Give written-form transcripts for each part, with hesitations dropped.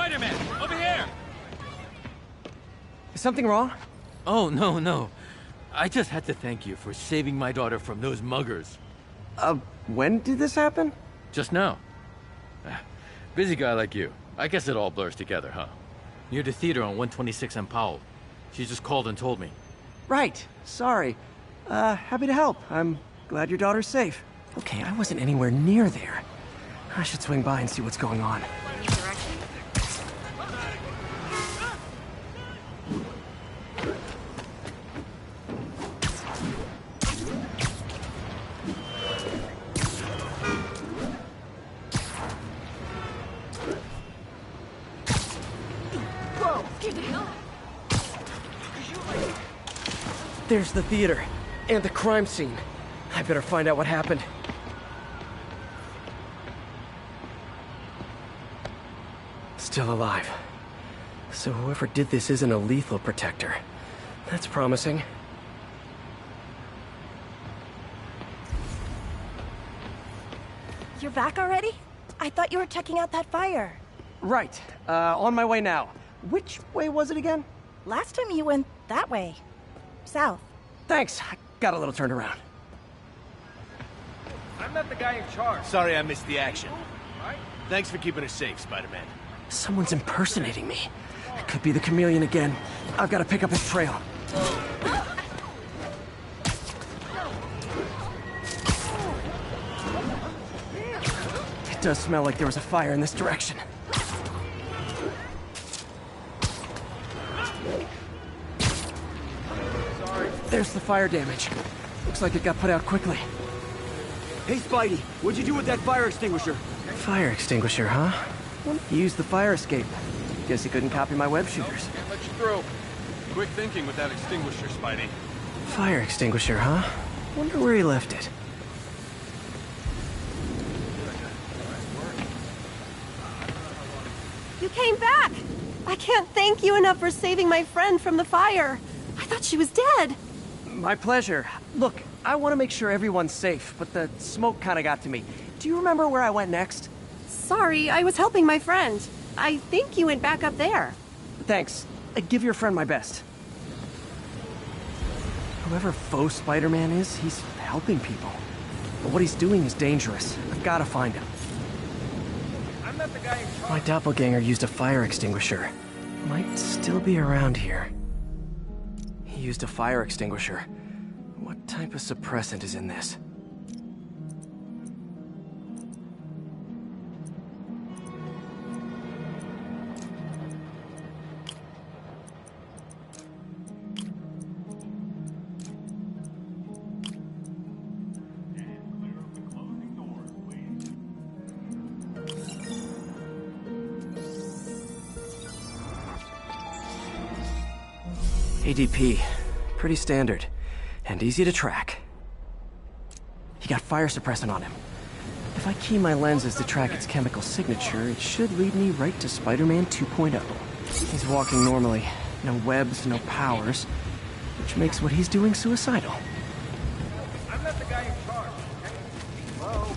Spider-Man! Over here! Is something wrong? Oh, no. I just had to thank you for saving my daughter from those muggers. When did this happen? Just now. Busy guy like you. I guess it all blurs together, huh? Near the theater on 126 and Powell. She just called and told me. Right. Sorry. Happy to help. I'm glad your daughter's safe. Okay, I wasn't anywhere near there. I should swing by and see what's going on. There's the theater, and the crime scene. I better find out what happened. Still alive. So whoever did this isn't a lethal protector. That's promising. You're back already? I thought you were checking out that fire. Right. On my way now. Which way was it again? Last time you went that way. South. Thanks. I got a little turned around. I'm not the guy in charge. Sorry I missed the action. Thanks for keeping us safe, Spider-Man. Someone's impersonating me. It could be the chameleon again. I've got to pick up his trail. It does smell like there was a fire in this direction. There's the fire damage. Looks like it got put out quickly. Hey, Spidey, what'd you do with that fire extinguisher? Fire extinguisher, huh? He used the fire escape. Guess he couldn't copy my web shooters. Can't let you through. Quick thinking with that extinguisher, Spidey. Fire extinguisher, huh? Wonder where he left it. You came back! I can't thank you enough for saving my friend from the fire. I thought she was dead. My pleasure. Look, I want to make sure everyone's safe, but the smoke kind of got to me. Do you remember where I went next? Sorry, I was helping my friend. I think you went back up there. Thanks. Give your friend my best. Whoever faux Spider-Man is, he's helping people. But what he's doing is dangerous. I've got to find him. I'm not the guy in charge. My doppelganger used a fire extinguisher. Might still be around here. He used a fire extinguisher. What type of suppressant is in this? ADP. Pretty standard. And easy to track. He got fire suppressant on him. If I key my lenses to track its chemical signature, it should lead me right to Spider-Man 2.0. He's walking normally. No webs, no powers. Which makes what he's doing suicidal. I'm not the guy in charge. Hello?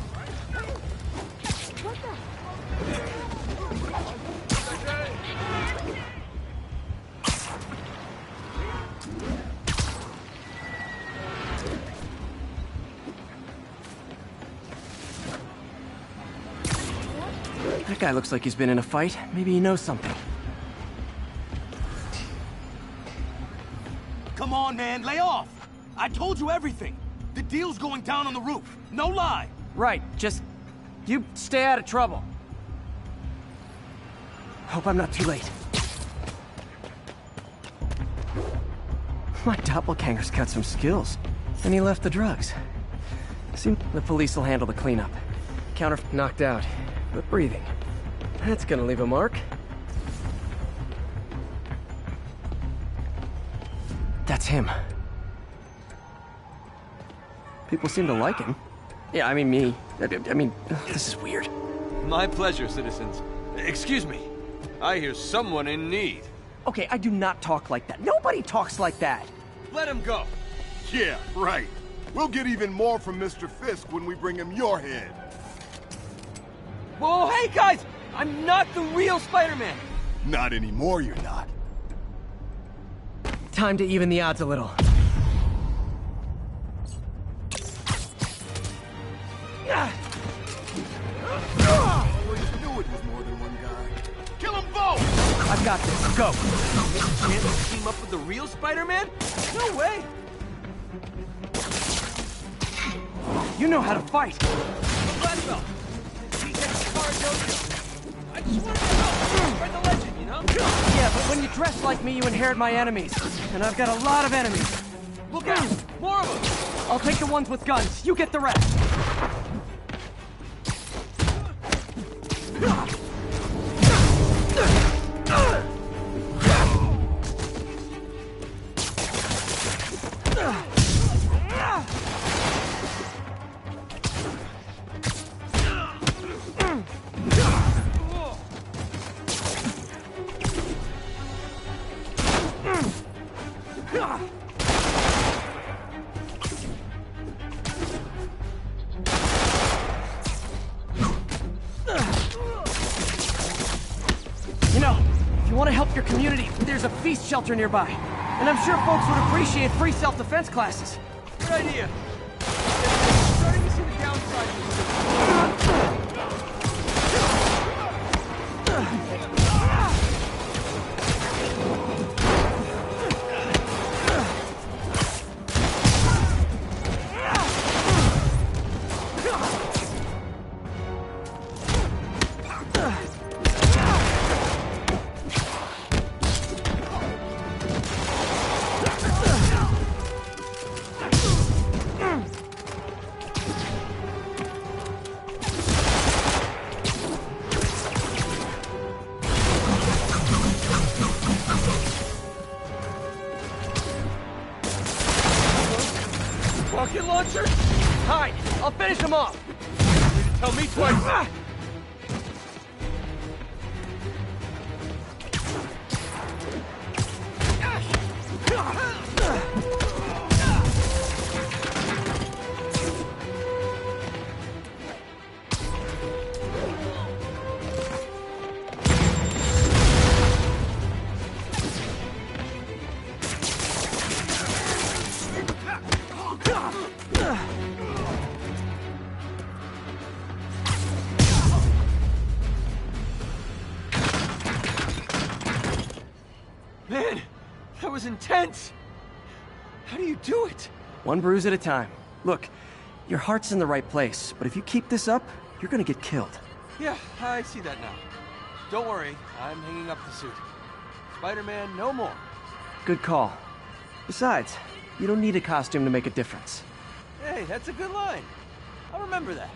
That guy looks like he's been in a fight. Maybe he knows something. Come on, man, lay off! I told you everything. The deal's going down on the roof. No lie. Right, just... you stay out of trouble. Hope I'm not too late. My doppelganger's got some skills. And he left the drugs. Seems the police will handle the cleanup. Counter knocked out, but breathing. That's gonna leave a mark. That's him. People seem to like him. Yeah, I mean me. I mean, this is weird. My pleasure, citizens. Excuse me. I hear someone in need. Okay, I do not talk like that. Nobody talks like that. Let him go. Yeah, right. We'll get even more from Mr. Fisk when we bring him your head. Whoa, hey guys! I'm not the real Spider-Man! Not anymore, you're not. Time to even the odds a little. Always knew it was more than one guy. Kill them both! I've got this. Go. Chance to team up with the real Spider-Man? No way! You know how to fight. Black belt. He gets hard dojo. I just wanted to help. Spread the legend, you know? Yeah, but when you dress like me, you inherit my enemies. And I've got a lot of enemies. Look out! More of them! I'll take the ones with guns. You get the rest. You know, if you want to help your community, there's a feast shelter nearby. And I'm sure folks would appreciate free self-defense classes. Good idea. I'm starting to see the downside of this. Rocket launcher? Hide! I'll finish them off! Tell me twice. Man, that was intense. How do you do it? One bruise at a time. Look, your heart's in the right place, but if you keep this up, you're gonna get killed. Yeah, I see that now. Don't worry, I'm hanging up the suit. Spider-Man, no more. Good call. Besides, you don't need a costume to make a difference. Hey, that's a good line. I'll remember that.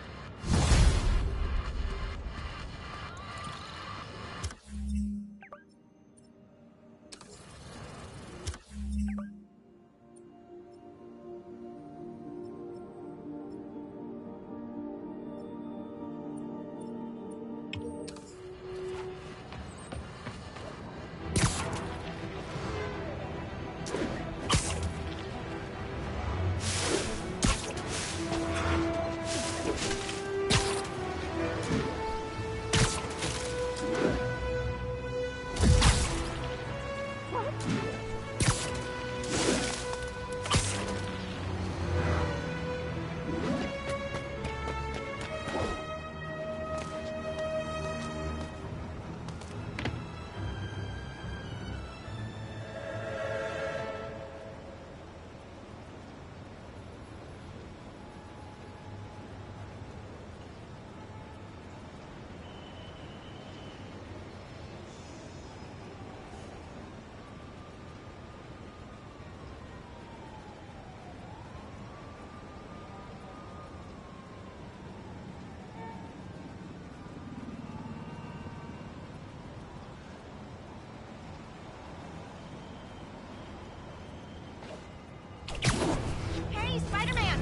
Hey, Spider-Man!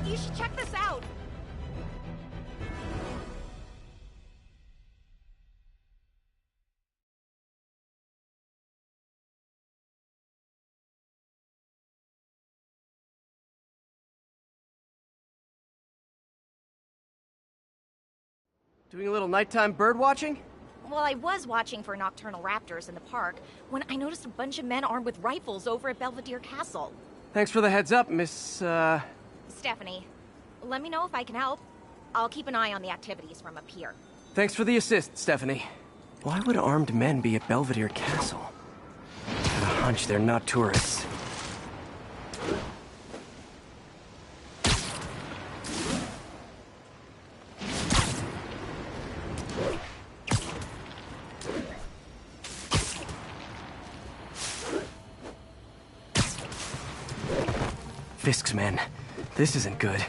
You should check this out! Doing a little nighttime bird watching? Well, I was watching for nocturnal raptors in the park when I noticed a bunch of men armed with rifles over at Belvedere Castle. Thanks for the heads up, Miss, Stephanie, let me know if I can help. I'll keep an eye on the activities from up here. Thanks for the assist, Stephanie. Why would armed men be at Belvedere Castle? Got a hunch they're not tourists. Fisk's men. This isn't good.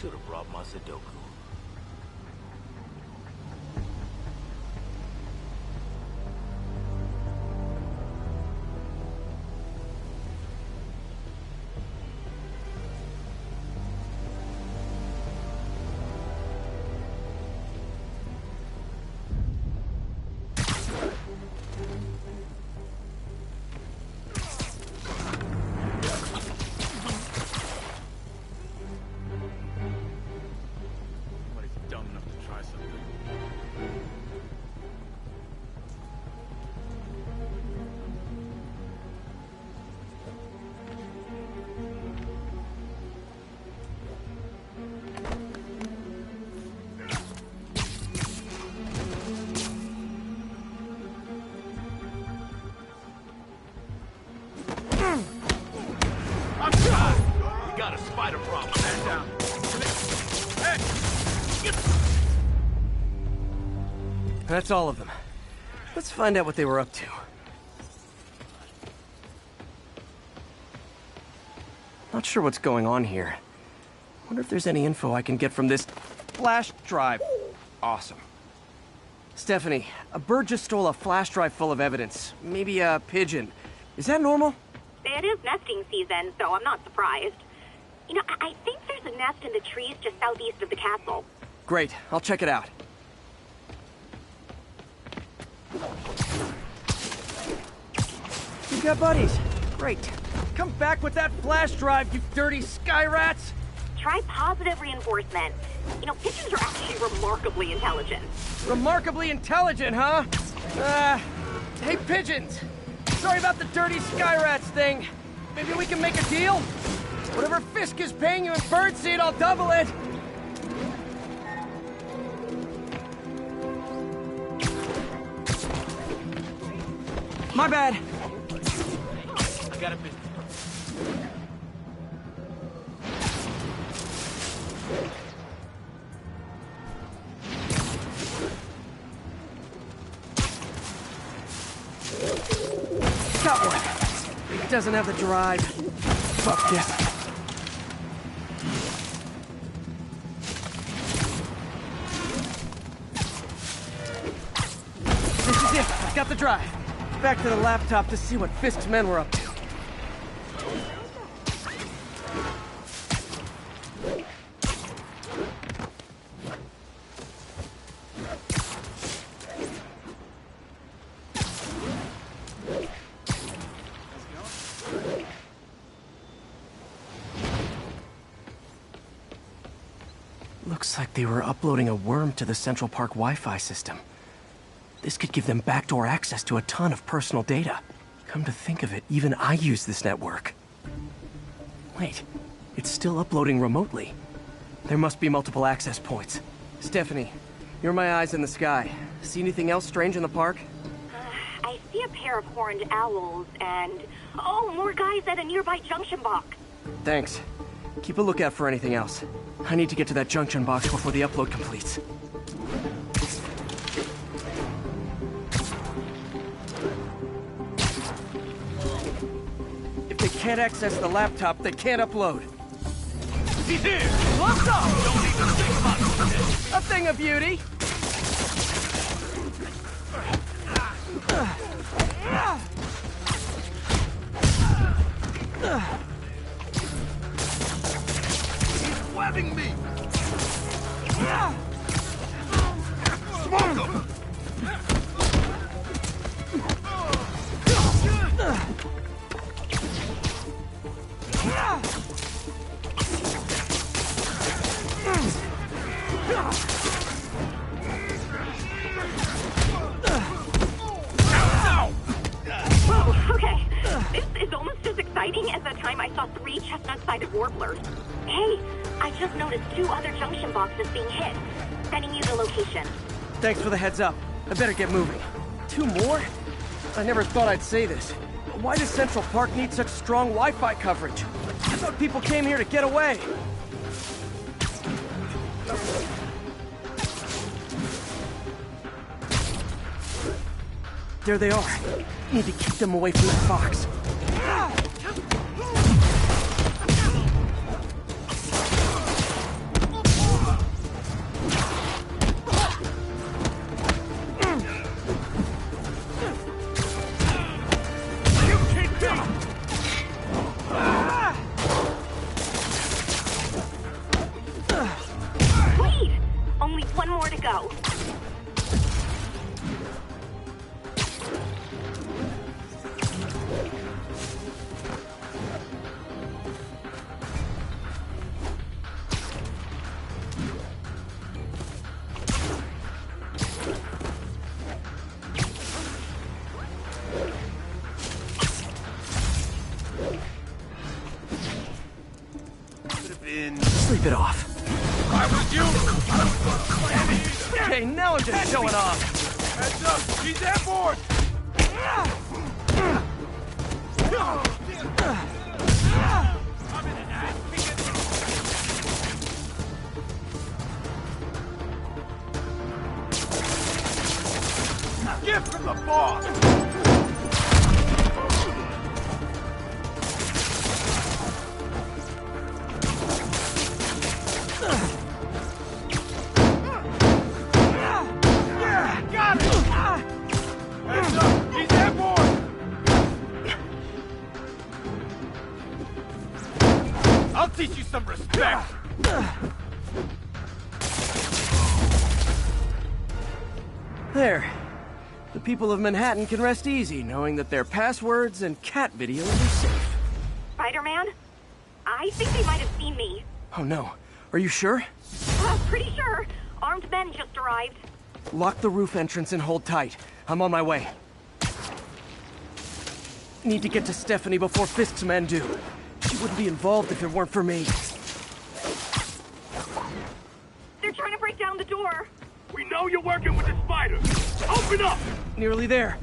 Should have brought my Sudoku. Got a spider problem. Stand down. That's all of them. Let's find out what they were up to. Not sure what's going on here. Wonder if there's any info I can get from this flash drive. Awesome. Stephanie, a bird just stole a flash drive full of evidence. Maybe a pigeon. Is that normal? It is nesting season, so I'm not surprised. You know, I think there's a nest in the trees just southeast of the castle. Great, I'll check it out. You've got buddies. Great. Come back with that flash drive, you dirty sky rats! Try positive reinforcement. You know, pigeons are actually remarkably intelligent. Remarkably intelligent, huh? Hey pigeons! Sorry about the dirty sky rats thing. Maybe we can make a deal? Whatever Fisk is paying you in birdseed, I'll double it! My bad. I got a business. Got one. It doesn't have the drive. Fuck this. This is it. I've got the drive. Back to the laptop to see what Fisk's men were up to. Looks like they were uploading a worm to the Central Park Wi-Fi system. This could give them backdoor access to a ton of personal data. Come to think of it, even I use this network. Wait, it's still uploading remotely. There must be multiple access points. Stephanie, You're my eyes in the sky. See anything else strange in the park? I see a pair of horned owls and... Oh, more guys at a nearby junction box. Thanks. Keep a lookout for anything else. I need to get to that junction box before the upload completes. If they can't access the laptop, they can't upload. He's here! Locked up! Don't even think about it! A thing of beauty! He's webbing me! Smoke him! Okay, this is almost as exciting as the time I saw 3 chestnut-sided warblers. Hey, I just noticed 2 other junction boxes being hit. Sending you the location. Thanks for the heads up. I better get moving. 2 more? I never thought I'd say this. Why does Central Park need such strong Wi-Fi coverage? I thought people came here to get away. There they are. Need to keep them away from that box. Wait! Only 1 more to go. Sleep it off. I was you! I was planning! Okay, now I'm just showing off. Heads up! He's airborne! I'm in an ass kicking. Gift from the boss! I'll teach you some respect! There. The people of Manhattan can rest easy knowing that their passwords and cat videos are safe. Spider-Man? I think they might have seen me. Oh no. Are you sure? Pretty sure. Armed men just arrived. Lock the roof entrance and hold tight. I'm on my way. Need to get to Stephanie before Fisk's men do. She wouldn't be involved if it weren't for me. They're trying to break down the door. We know you're working with the spider! Open up! Nearly there.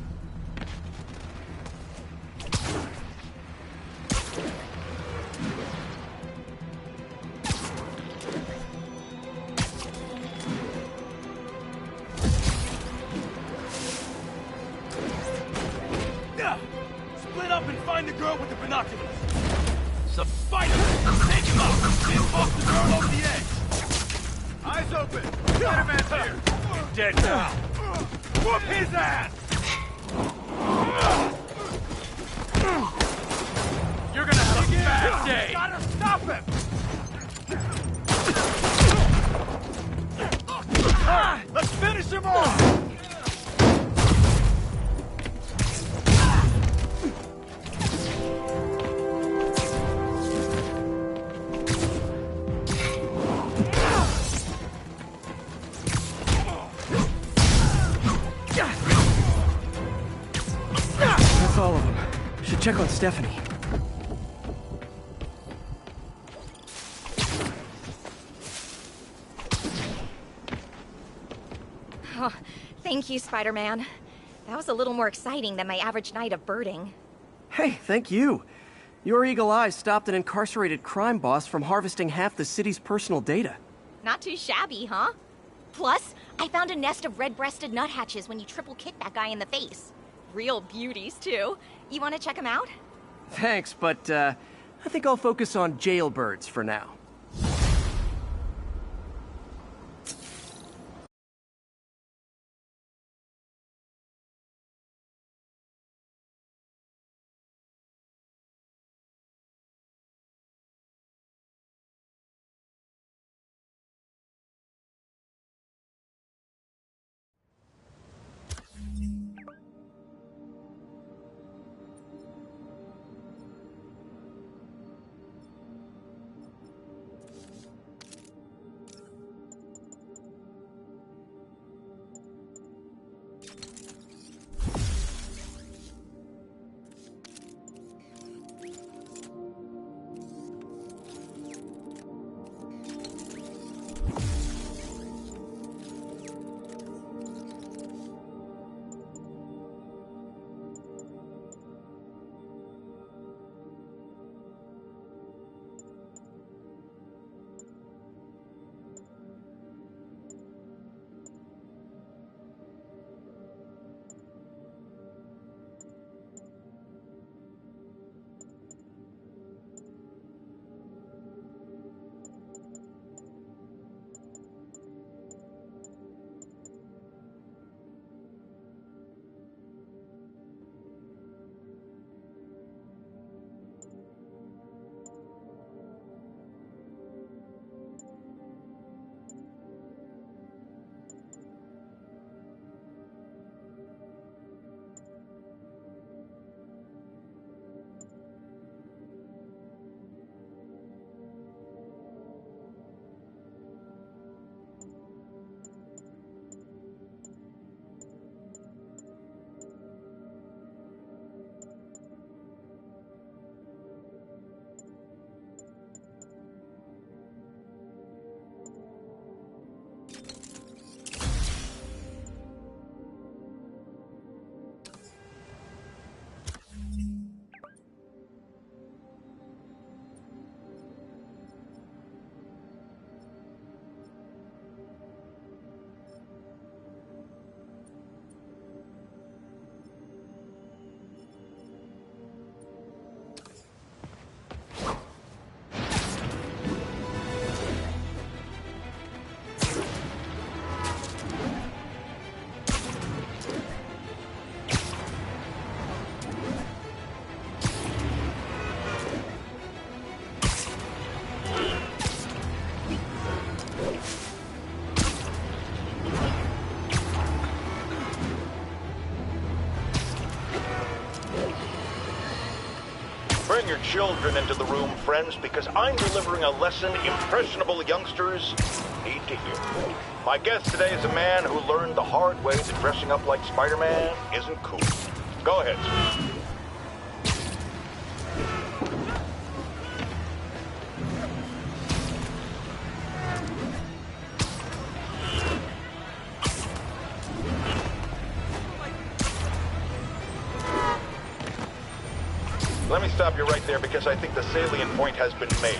Split up and find the girl with the binoculars. Spider! Take him out! Then bump the girl over the edge! Eyes open! Spider-Man's here! He's dead now! Whoop his ass! You're gonna have a bad day! Gotta stop him! Let's finish him off! That's all of them. Should check on Stephanie. Oh, thank you, Spider-Man. That was a little more exciting than my average night of birding. Hey, thank you. Your eagle eyes stopped an incarcerated crime boss from harvesting half the city's personal data. Not too shabby, huh? Plus, I found a nest of red-breasted nuthatches when you triple kicked that guy in the face. Real beauties, too. You want to check them out? Thanks, but I think I'll focus on jailbirds for now. Bring your children into the room, friends, because I'm delivering a lesson impressionable youngsters need to hear. My guest today is a man who learned the hard way that dressing up like Spider-Man isn't cool. Go ahead, sir. Let me stop you right there because I think the salient point has been made.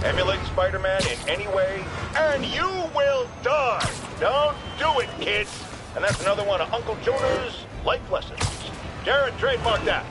Emulate Spider-Man in any way, and you will die! Don't do it, kids! And that's another one of Uncle Jonah's life lessons. Jared, trademark that.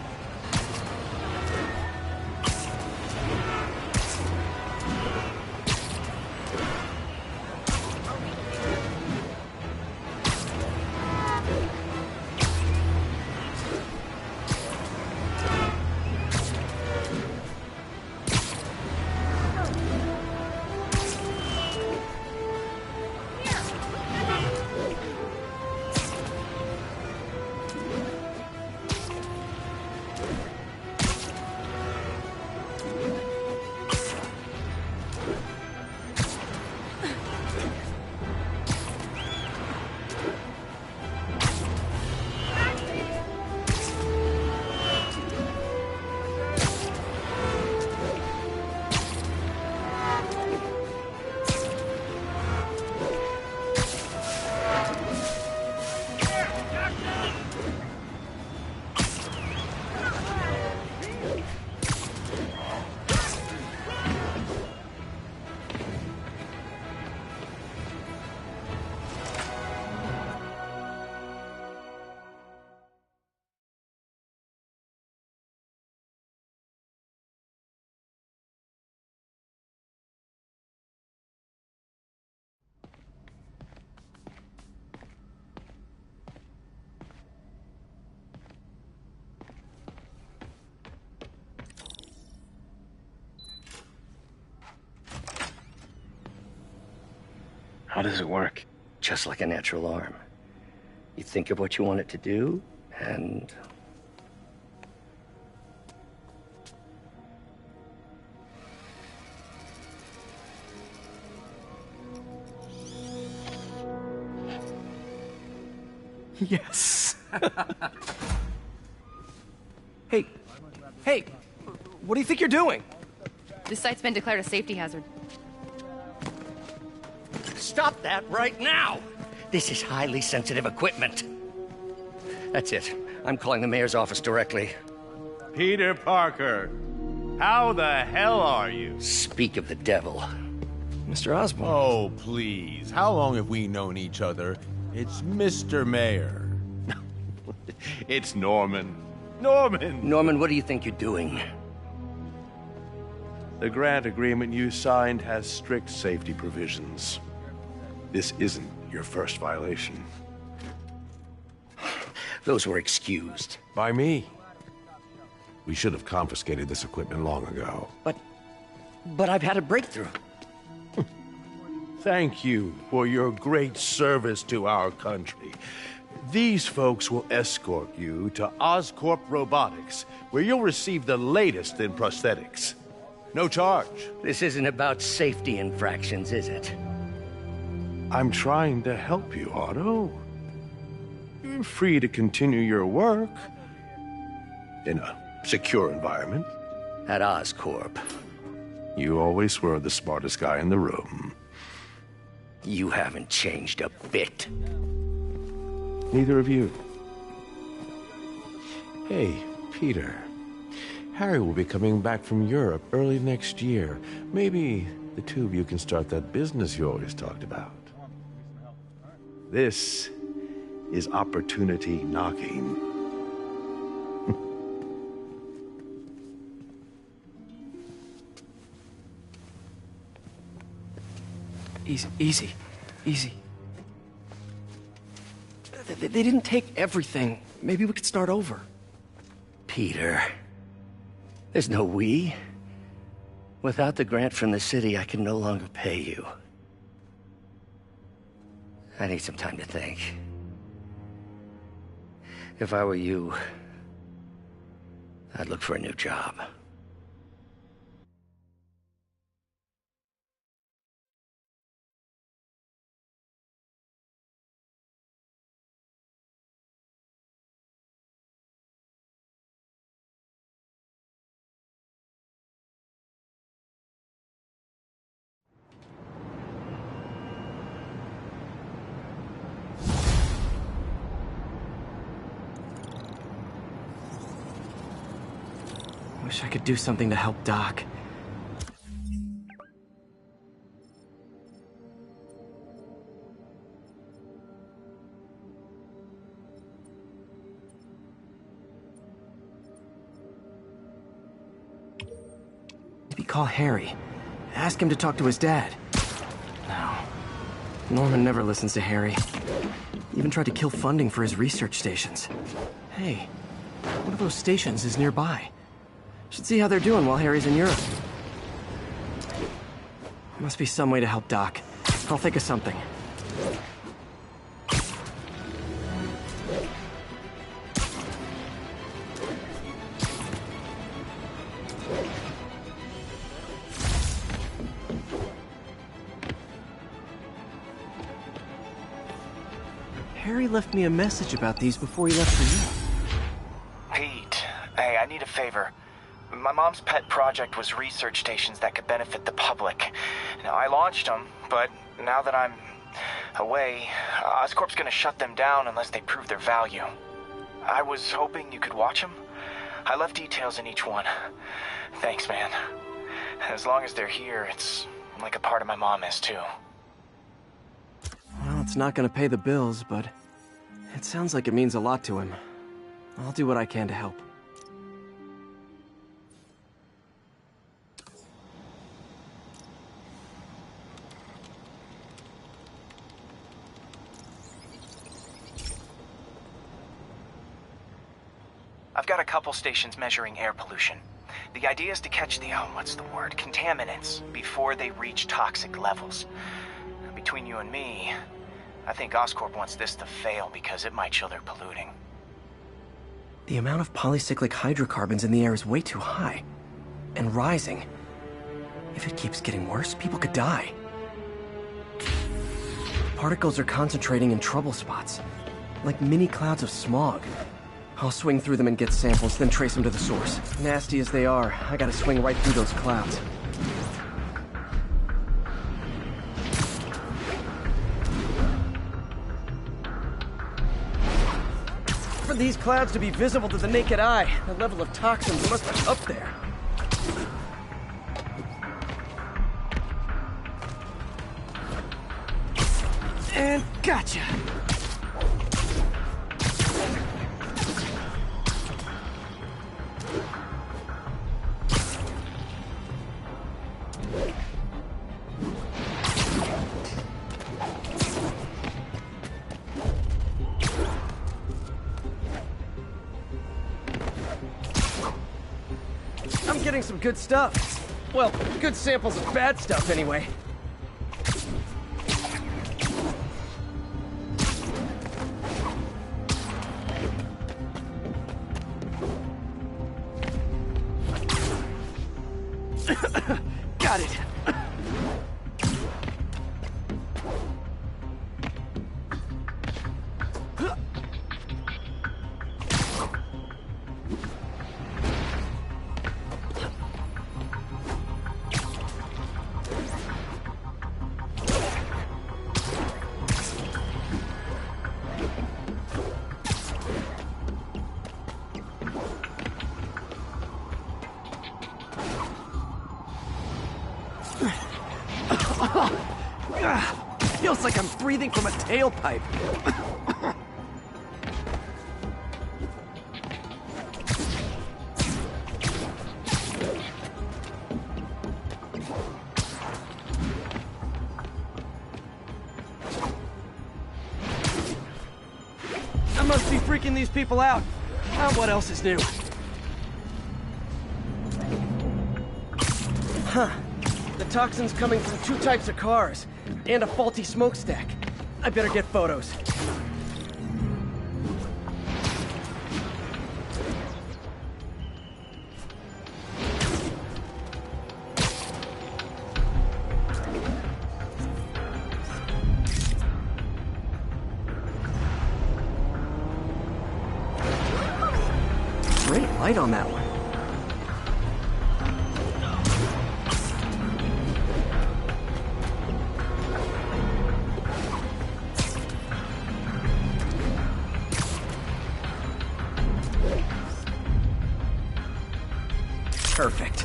does it work? Just like a natural arm. You think of what you want it to do, and... Yes. Hey, what do you think you're doing? This site's been declared a safety hazard. Stop that right now! This is highly sensitive equipment. That's it. I'm calling the mayor's office directly. Peter Parker, how the hell are you? Speak of the devil. Mr. Osborn. Oh, please. How long have we known each other? It's Mr. Mayor. It's Norman. Norman! Norman, what do you think you're doing? The grant agreement you signed has strict safety provisions. This isn't your first violation. Those were excused. By me. We should have confiscated this equipment long ago. But I've had a breakthrough. Thank you for your great service to our country. These folks will escort you to Oscorp Robotics, where you'll receive the latest in prosthetics. No charge. This isn't about safety infractions, is it? I'm trying to help you, Otto. You're free to continue your work in a secure environment. At Oscorp. You always were the smartest guy in the room. You haven't changed a bit. Neither of you. Hey, Peter. Harry will be coming back from Europe early next year. Maybe the two of you can start that business you always talked about. This is opportunity knocking. Easy. They didn't take everything. Maybe we could start over. Peter, there's no we. Without the grant from the city, I can no longer pay you. I need some time to think. If I were you, I'd look for a new job. Wish I could do something to help Doc. Maybe call Harry. Ask him to talk to his dad. No. Norman never listens to Harry. Even tried to kill funding for his research stations. Hey, one of those stations is nearby. Should see how they're doing while Harry's in Europe. Must be some way to help Doc. I'll think of something. Harry left me a message about these before he left for you. Pete, hey, I need a favor. My mom's pet project was research stations that could benefit the public. Now, I launched them, but now that I'm away, Oscorp's gonna shut them down unless they prove their value. I was hoping you could watch them. I left details in each one. Thanks, man. As long as they're here, it's like a part of my mom is, too. Well, it's not gonna pay the bills, but it sounds like it means a lot to him. I'll do what I can to help. I've got a couple stations measuring air pollution. The idea is to catch the, contaminants before they reach toxic levels. between you and me, I think Oscorp wants this to fail because it might show they're polluting. The amount of polycyclic hydrocarbons in the air is way too high. And rising. If it keeps getting worse, people could die. Particles are concentrating in trouble spots, like mini clouds of smog. I'll swing through them and get samples, then trace them to the source. Nasty as they are, I gotta swing right through those clouds. For these clouds to be visible to the naked eye, the level of toxins must be up there. And gotcha! I'm getting some good stuff. Well, good samples of bad stuff anyway. Got it. Feels like I'm breathing from a tailpipe. I must be freaking these people out. What else is new? Huh. The toxin's coming from two types of cars, and a faulty smokestack. I better get photos. Great light on that one. Perfect.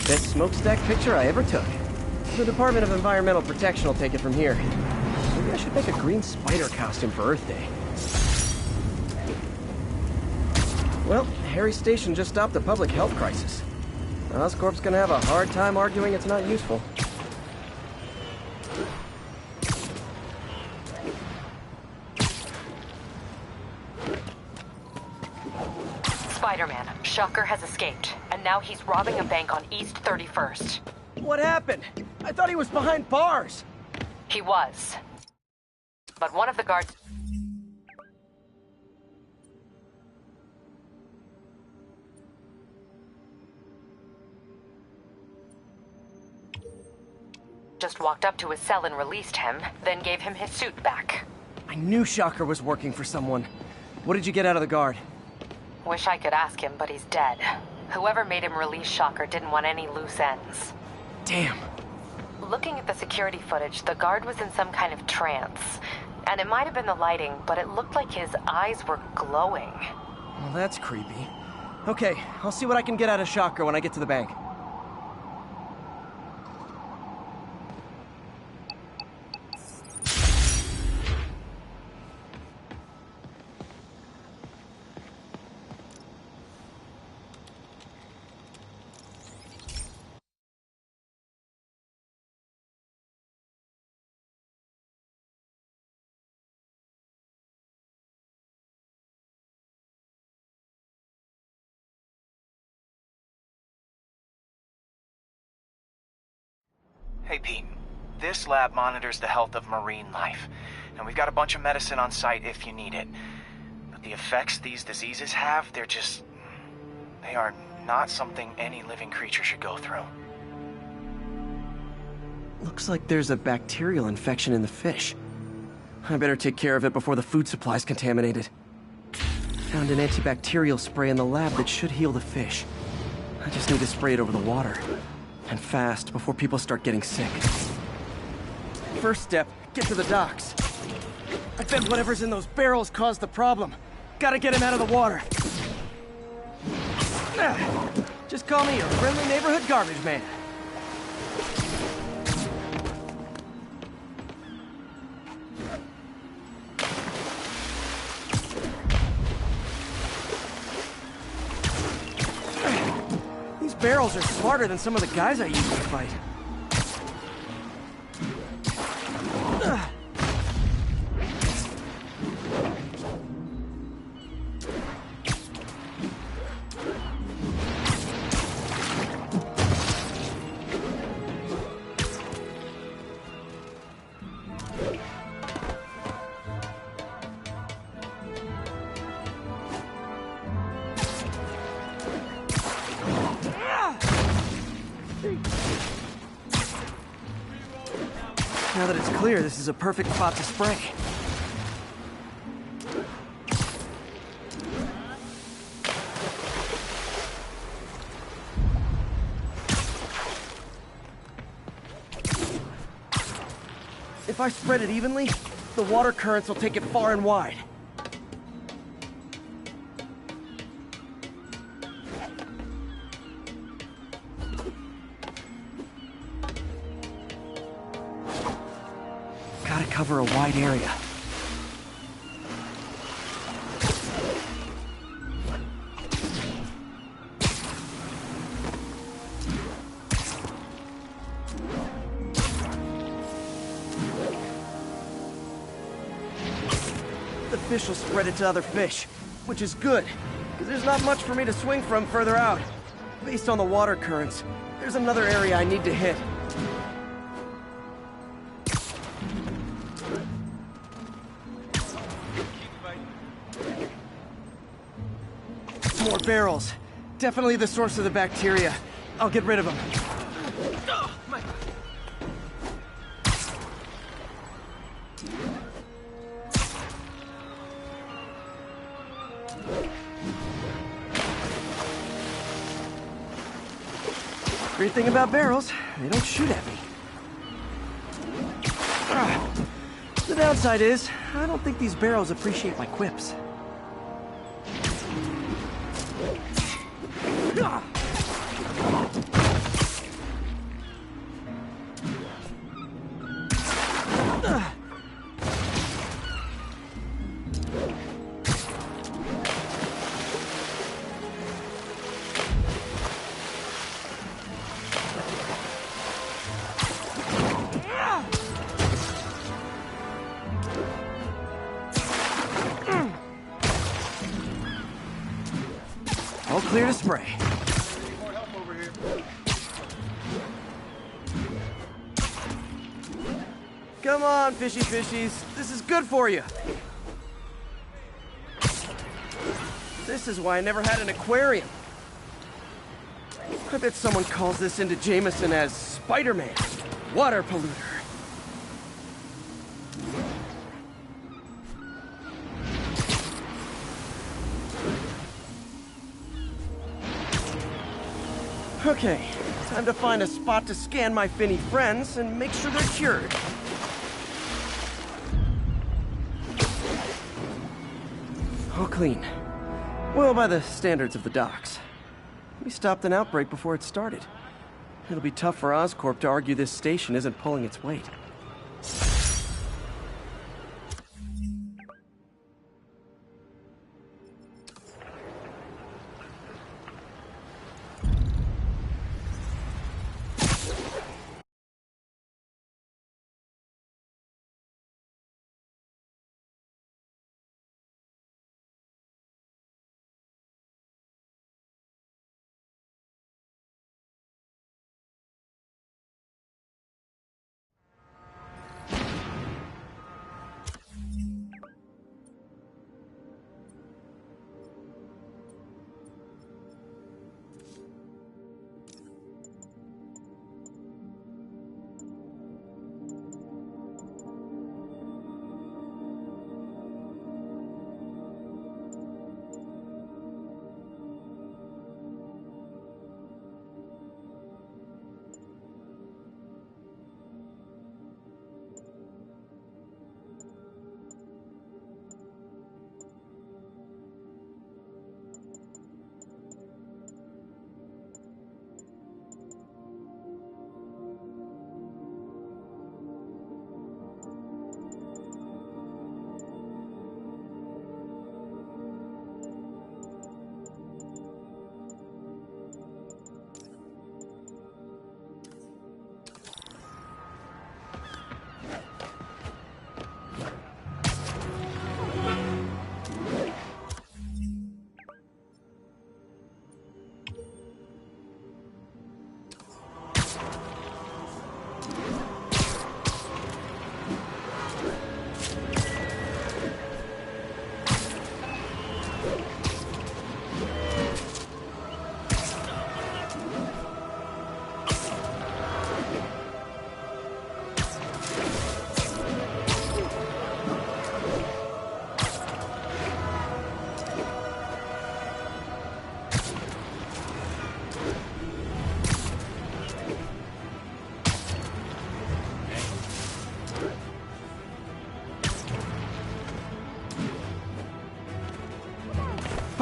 Best smokestack picture I ever took. The Department of Environmental Protection will take it from here. Maybe I should make a green spider costume for Earth Day. Well, Harry's station just stopped a public health crisis. Oscorp's gonna have a hard time arguing it's not useful. Spider-Man, Shocker has escaped, and now he's robbing a bank on East 31st. What happened? I thought he was behind bars. He was. But one of the guards... just walked up to his cell and released him, then gave him his suit back. I knew Shocker was working for someone. What did you get out of the guard? Wish I could ask him, but he's dead. Whoever made him release Shocker didn't want any loose ends. Damn. Looking at the security footage, the guard was in some kind of trance. And it might have been the lighting, but it looked like his eyes were glowing. Well, that's creepy. Okay, I'll see what I can get out of Shocker when I get to the bank. Hey, Pete. This lab monitors the health of marine life. And we've got a bunch of medicine on site if you need it. But the effects these diseases have, they are not something any living creature should go through. Looks like there's a bacterial infection in the fish. I better take care of it before the food supply's contaminated. Found an antibacterial spray in the lab that should heal the fish. I just need to spray it over the water. And fast, before people start getting sick. First step, get to the docks. I bet whatever's in those barrels caused the problem. Gotta get him out of the water. Just call me your friendly neighborhood garbage man. These barrels are smarter than some of the guys I used to fight. Now that it's clear, this is a perfect spot to spray. If I spread it evenly, the water currents will take it far and wide. Gotta cover a wide area. The fish will spread it to other fish, which is good, because there's not much for me to swing from further out. Based on the water currents, there's another area I need to hit. More barrels. Definitely the source of the bacteria. I'll get rid of them. Great thing about barrels, they don't shoot at me. The downside is, I don't think these barrels appreciate my quips. All clear to spray. Need more help over here. Come on, fishy fishies. This is good for you. This is why I never had an aquarium. I bet someone calls this into Jameson as Spider-Man, water polluter. Okay, time to find a spot to scan my finny friends and make sure they're cured. All clean. Well, by the standards of the docks. We stopped an outbreak before it started. It'll be tough for Oscorp to argue this station isn't pulling its weight.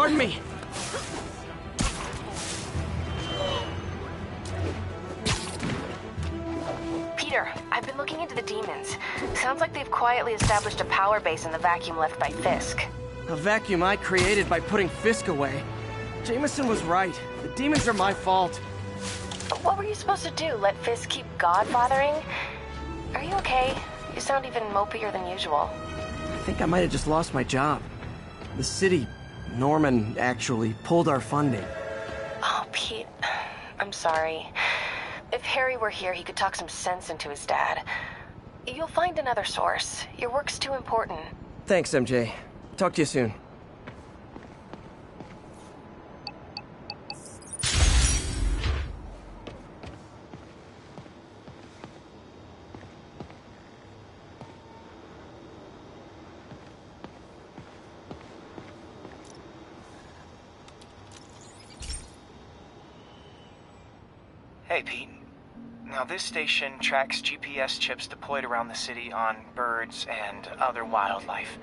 Pardon me. Peter, I've been looking into the demons. Sounds like they've quietly established a power base in the vacuum left by Fisk. A vacuum I created by putting Fisk away. Jameson was right. The demons are my fault. What were you supposed to do? Let Fisk keep godfathering? Are you okay? You sound even mopier than usual. I think I might have just lost my job. The city, Norman, actually, pulled our funding. Oh, Pete. I'm sorry. If Harry were here, he could talk some sense into his dad. You'll find another source. Your work's too important. Thanks, MJ. Talk to you soon. Hey, Pete. Now, this station tracks GPS chips deployed around the city on birds and other wildlife.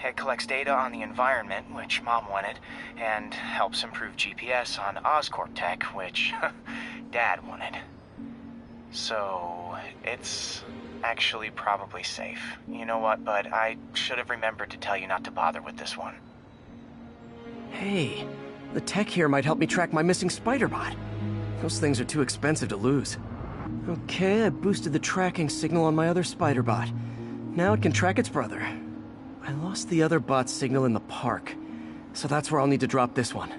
It collects data on the environment, which Mom wanted, and helps improve GPS on Oscorp tech, which Dad wanted. So, it's actually probably safe. You know what, bud? I should have remembered to tell you not to bother with this one. Hey, the tech here might help me track my missing Spider-Bot. Those things are too expensive to lose. Okay, I boosted the tracking signal on my other Spider-Bot. Now it can track its brother. I lost the other bot's signal in the park, so that's where I'll need to drop this one.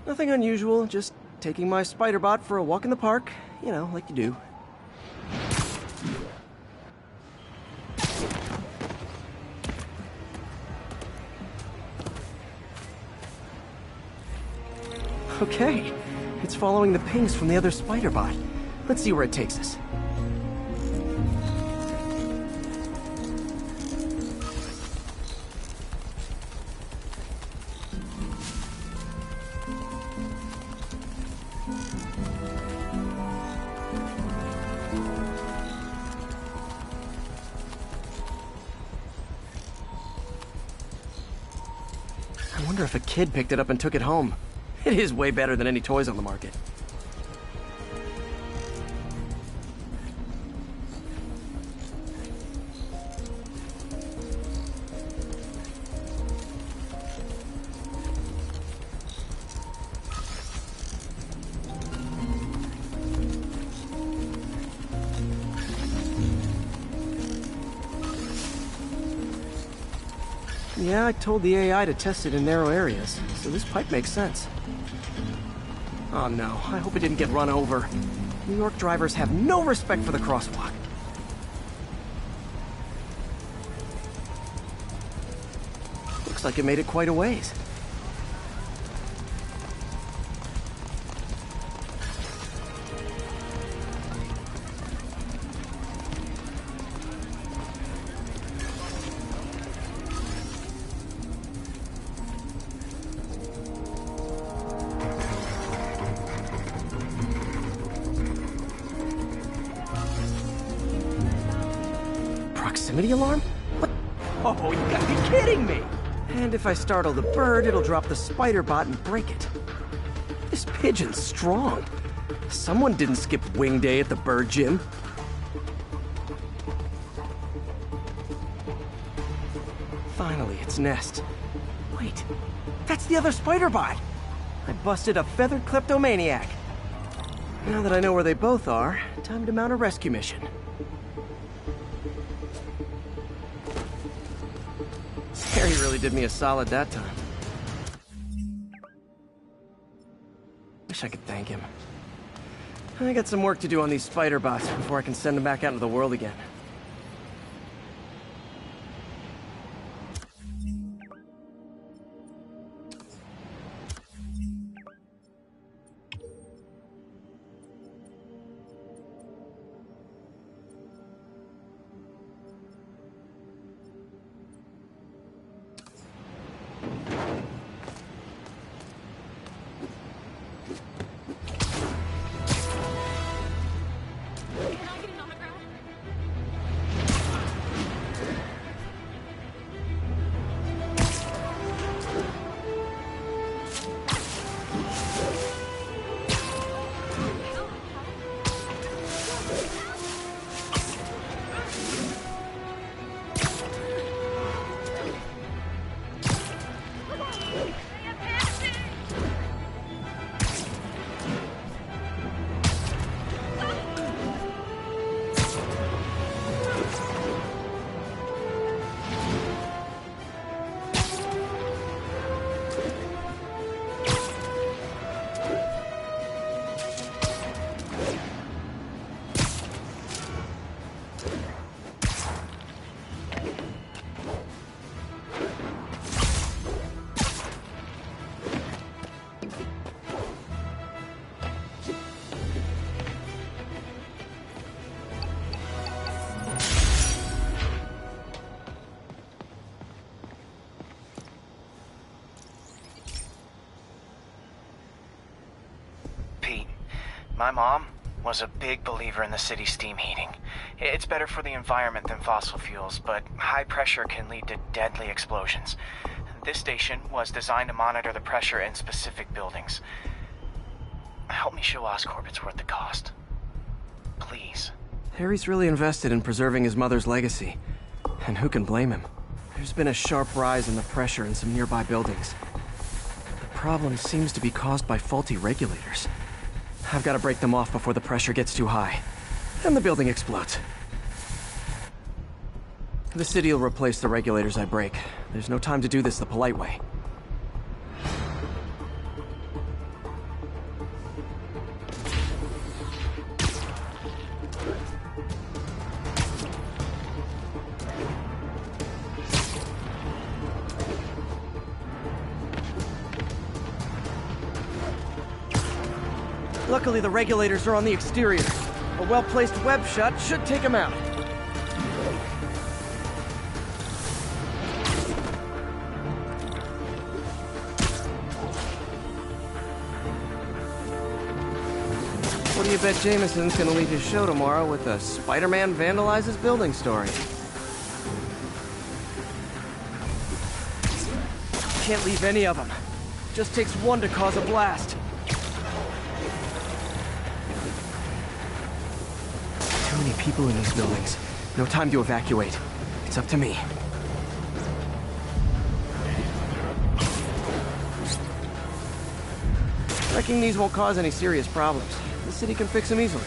Nothing unusual, just taking my Spider-Bot for a walk in the park. You know, like you do. Okay, it's following the pings from the other Spider-Bot. Let's see where it takes us. I wonder if a kid picked it up and took it home. It is way better than any toys on the market. Yeah, I told the AI to test it in narrow areas, so this pipe makes sense. Oh no, I hope it didn't get run over. New York drivers have no respect for the crosswalk. Looks like it made it quite a ways. Proximity alarm? What? Oh, you gotta be kidding me! And if I startle the bird, it'll drop the Spider-Bot and break it. This pigeon's strong. Someone didn't skip wing day at the bird gym. Finally, its nest. Wait, that's the other Spider-Bot! I busted a feathered kleptomaniac. Now that I know where they both are, time to mount a rescue mission. Harry really did me a solid that time. Wish I could thank him. I got some work to do on these Spider-Bots before I can send them back out into the world again. My mom was a big believer in the city's steam heating. It's better for the environment than fossil fuels, but high pressure can lead to deadly explosions. This station was designed to monitor the pressure in specific buildings. Help me show Oscorp it's worth the cost. Please. Harry's really invested in preserving his mother's legacy. And who can blame him? There's been a sharp rise in the pressure in some nearby buildings. The problem seems to be caused by faulty regulators. I've got to break them off before the pressure gets too high. Then the building explodes. The city will replace the regulators I break. There's no time to do this the polite way. Luckily, the regulators are on the exterior. A well-placed web shot should take them out. What do you bet Jameson's gonna leave his show tomorrow with a Spider-Man vandalizes building story? Can't leave any of them. Just takes one to cause a blast. Too many people in these buildings. No time to evacuate. It's up to me. Wrecking these won't cause any serious problems. The city can fix them easily.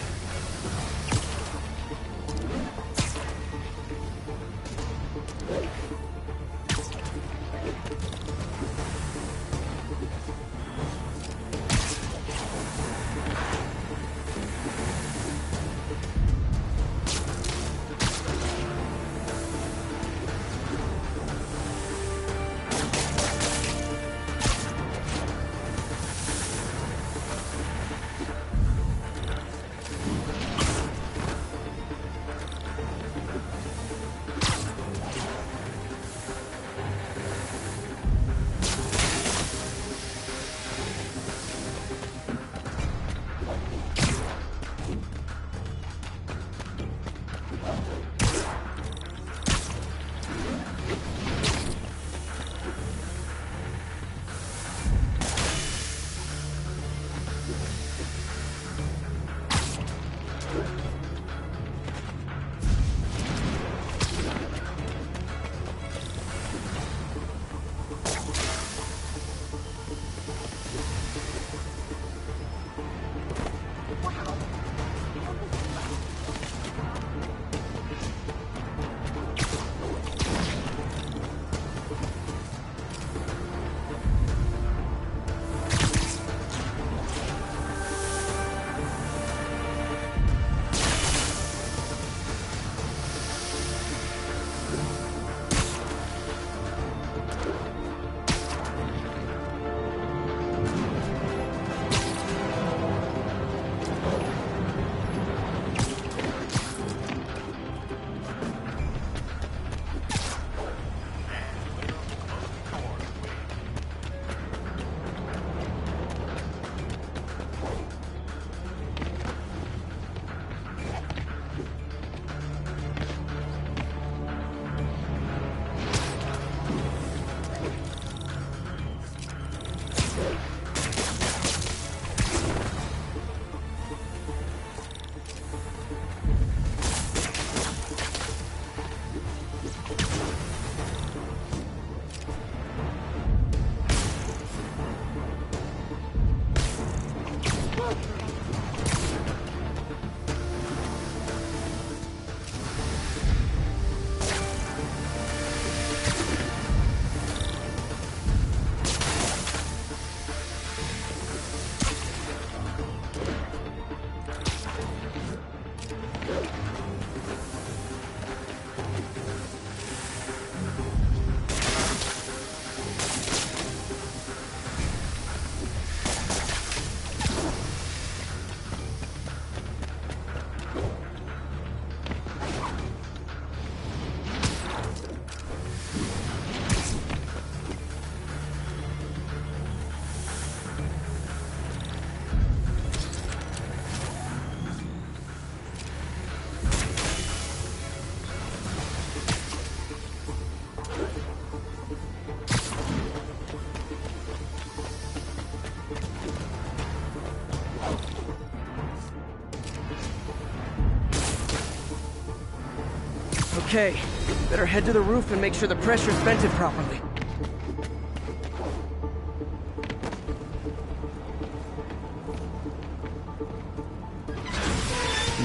Okay, better head to the roof and make sure the pressure's vented properly.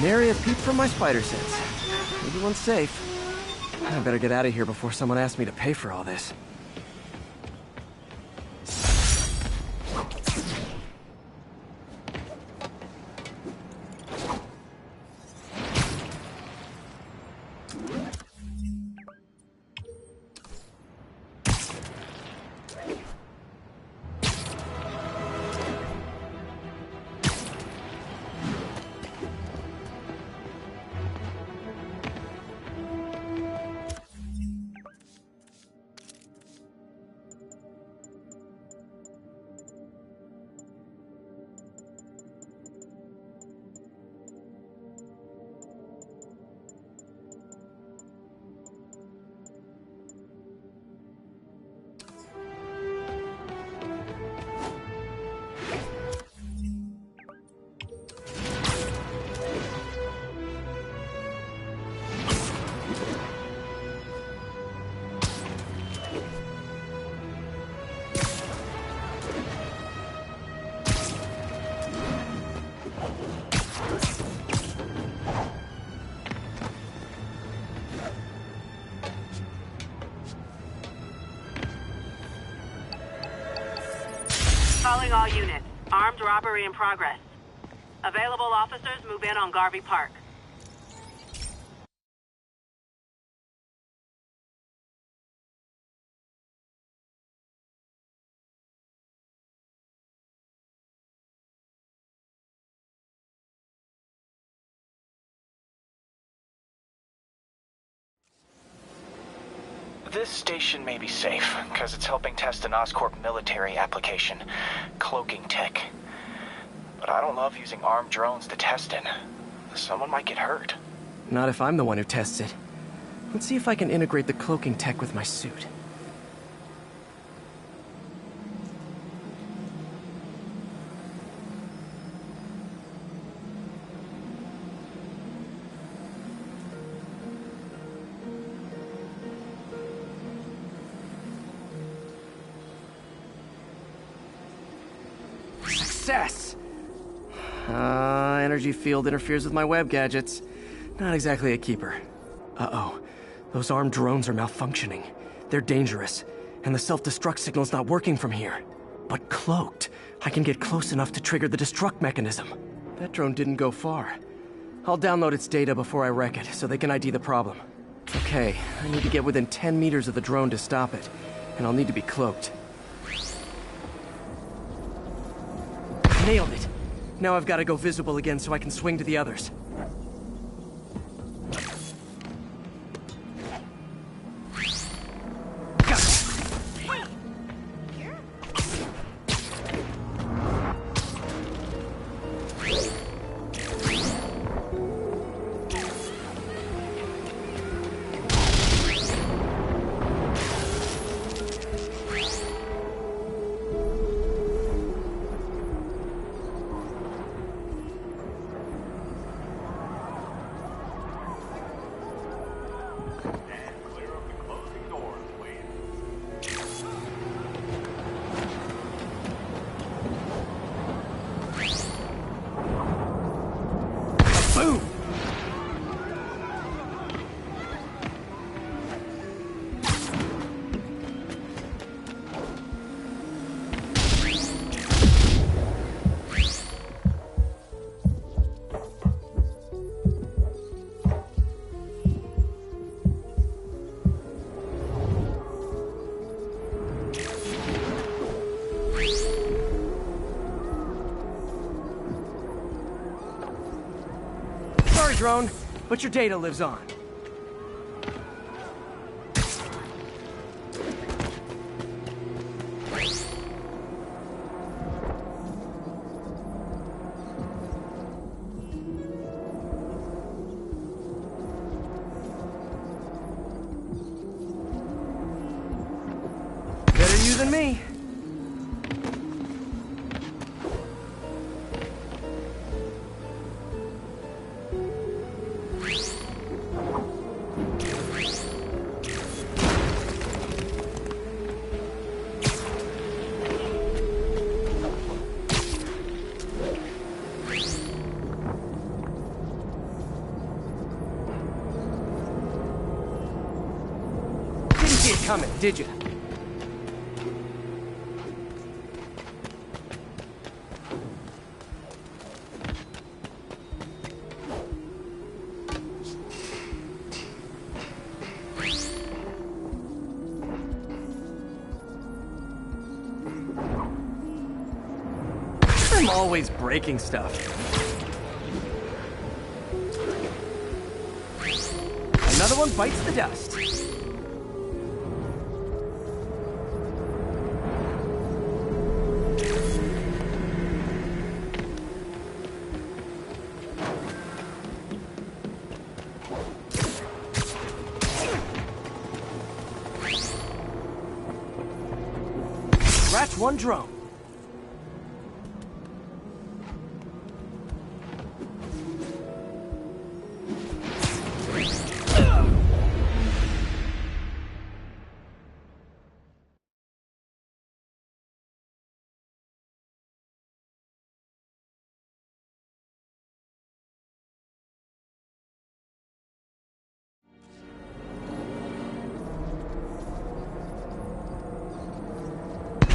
Nary a peep from my spider sense. Maybe one's safe. I better get out of here before someone asks me to pay for all this. Calling all units. Armed robbery in progress. Available officers move in on Garvey Park. This station may be safe, because it's helping test an Oscorp military application, cloaking tech. But I don't love using armed drones to test in. Someone might get hurt. Not if I'm the one who tests it. Let's see if I can integrate the cloaking tech with my suit. Success! Energy field interferes with my web gadgets. Not exactly a keeper. Uh-oh. Those armed drones are malfunctioning. They're dangerous, and the self-destruct signal's not working from here. But cloaked, I can get close enough to trigger the destruct mechanism. That drone didn't go far. I'll download its data before I wreck it, so they can ID the problem. Okay, I need to get within 10 meters of the drone to stop it, and I'll need to be cloaked. Nailed it! Now I've got to go visible again so I can swing to the others. Drone, but your data lives on. Better you than me. coming, did you? I'm always breaking stuff. Another one bites the dust. Scratch one drone.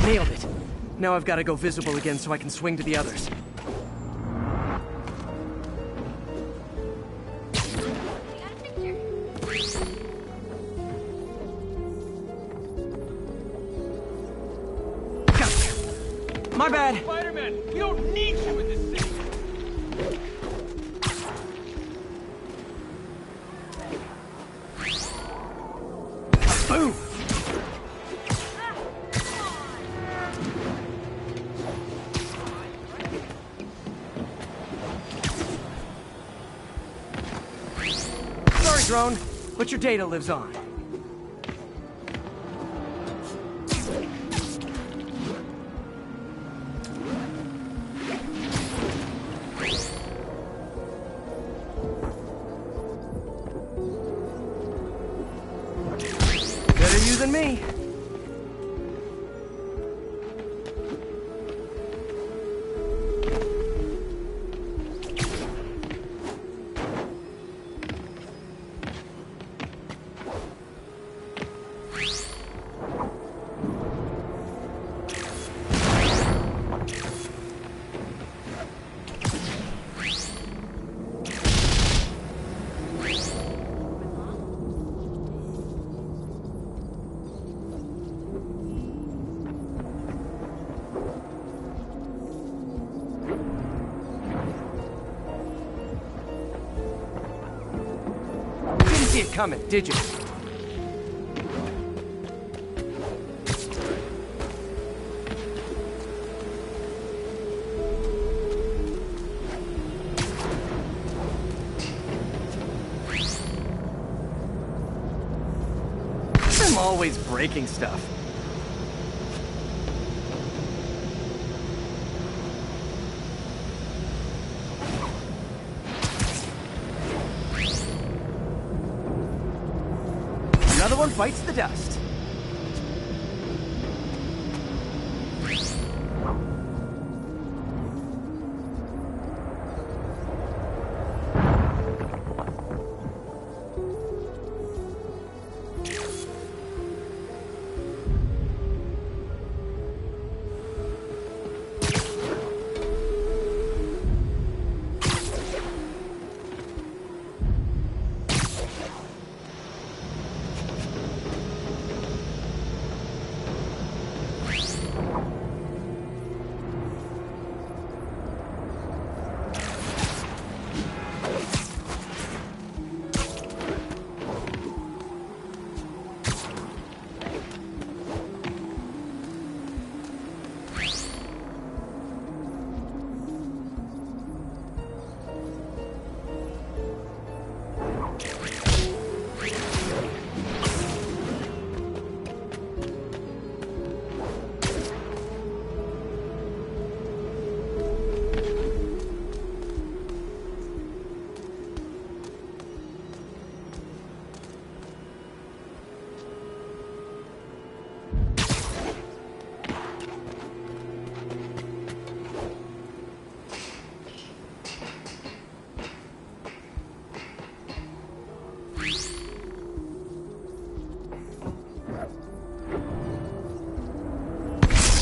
Nailed it. Now I've got to go visible again so I can swing to the others. Gotcha. My bad. Spider-Man, we don't need you in this city. Boom! Sorry, drone, but your data lives on. Better you than me. Didn't see it coming, did you? I'm always breaking stuff. Another one bites the dust.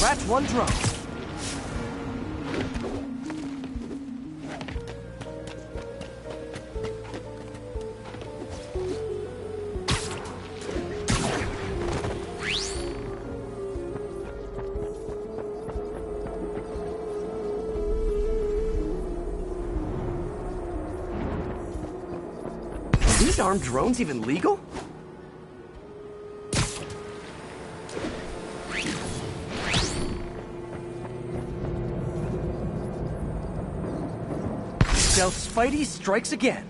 dispatch one drone. Are these armed drones even legal? Stealth Spidey strikes again.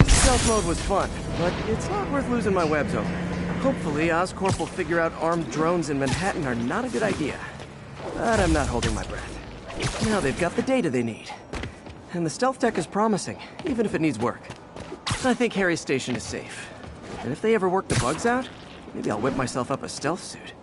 Stealth mode was fun, but it's not worth losing my webs over. Hopefully, Oscorp will figure out armed drones in Manhattan are not a good idea. But I'm not holding my breath. Now they've got the data they need. And the stealth tech is promising, even if it needs work. I think Harry's station is safe. And if they ever work the bugs out, maybe I'll whip myself up a stealth suit.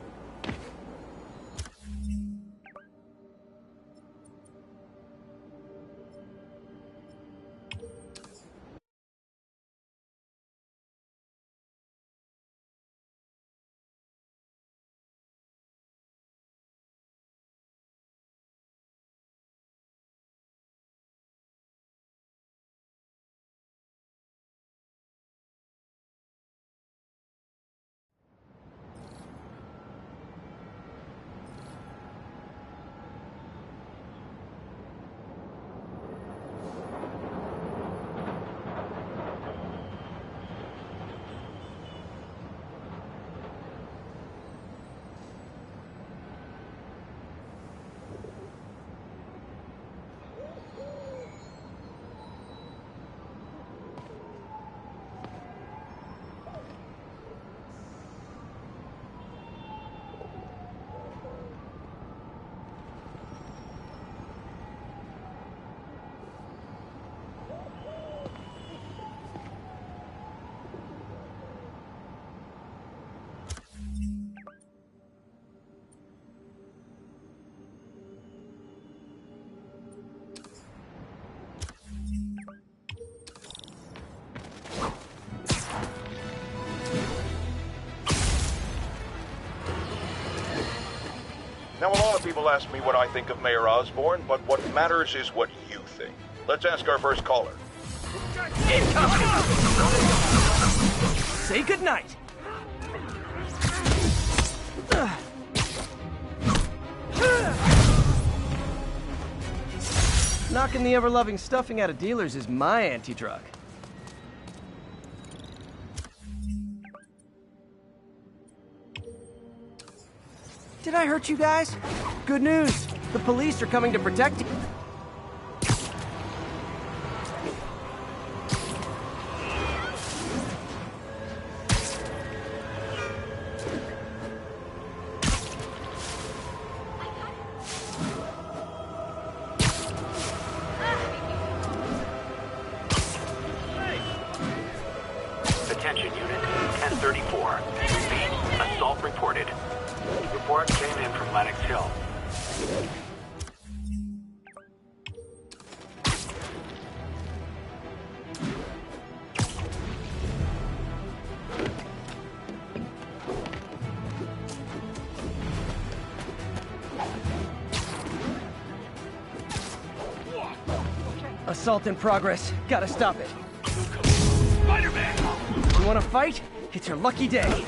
Now, a lot of people ask me what I think of Mayor Osborn, but what matters is what you think. Let's ask our first caller. Say goodnight. Knocking the ever-loving stuffing out of dealers is my anti-drug. Did I hurt you guys? Good news. The police are coming to protect you. Attention unit 1034. Repeat, assault reported. Report came in from Lenox Hill. Assault in progress. Gotta stop it. Spider-Man! You wanna fight? It's your lucky day.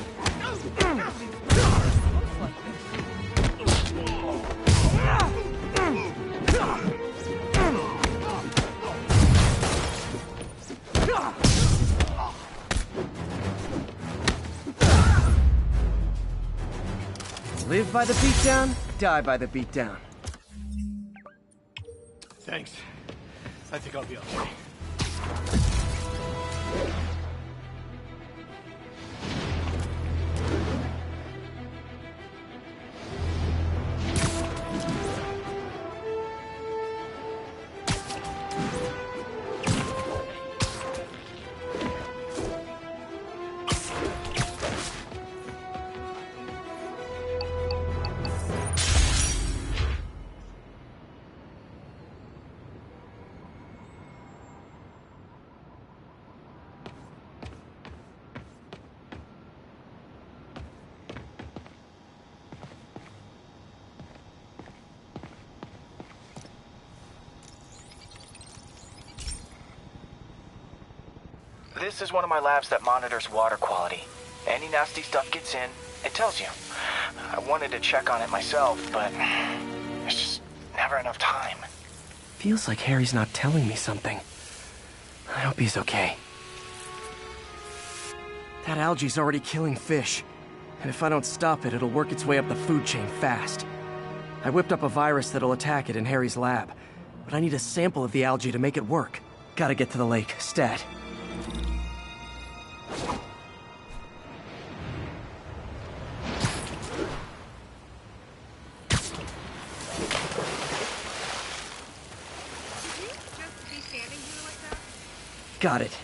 Live by the beatdown, die by the beatdown. Thanks. I think I'll be okay. This is one of my labs that monitors water quality. Any nasty stuff gets in, it tells you. I wanted to check on it myself, but there's just never enough time. Feels like Harry's not telling me something. I hope he's okay. That algae's already killing fish. And if I don't stop it, it'll work its way up the food chain fast. I whipped up a virus that'll attack it in Harry's lab. But I need a sample of the algae to make it work. Gotta get to the lake, stat. Got it.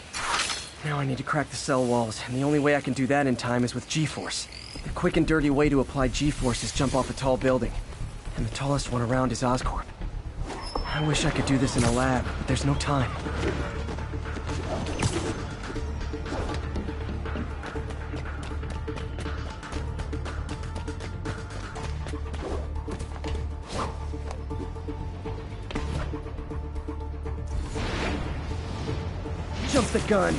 Now I need to crack the cell walls, and the only way I can do that in time is with G-Force. The quick and dirty way to apply G-Force is jump off a tall building. And the tallest one around is Oscorp. I wish I could do this in a lab, but there's no time. Jump the gun.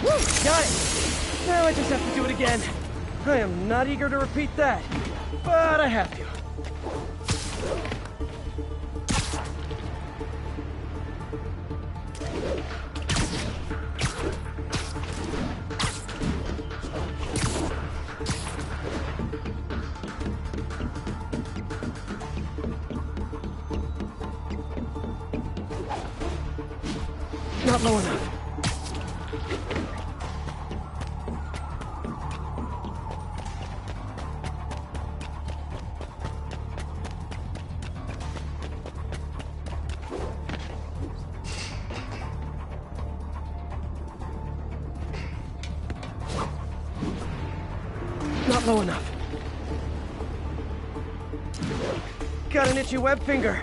Woo! Got it! Now I just have to do it again. I am not eager to repeat that, but I have to. Not low enough. Not low enough. Got an itchy web finger.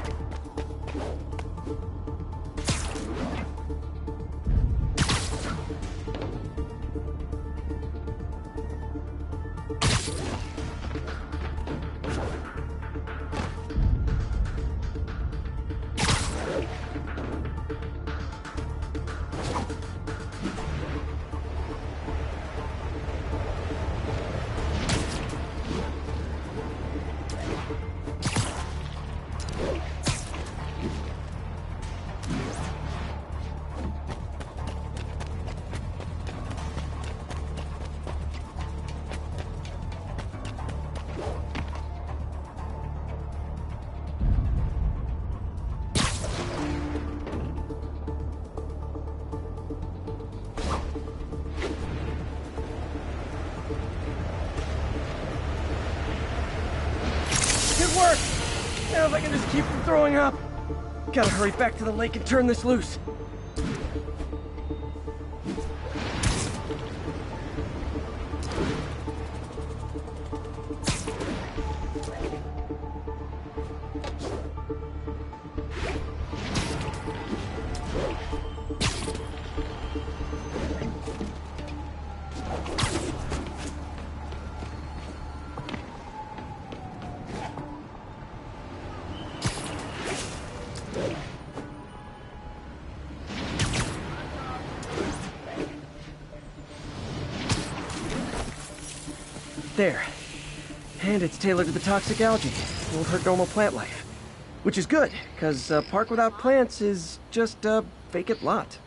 It worked! Now if I can just keep from throwing up. Gotta hurry back to the lake and turn this loose. There. And it's tailored to the toxic algae. Won't hurt normal plant life. Which is good, because a park without plants is just a vacant lot.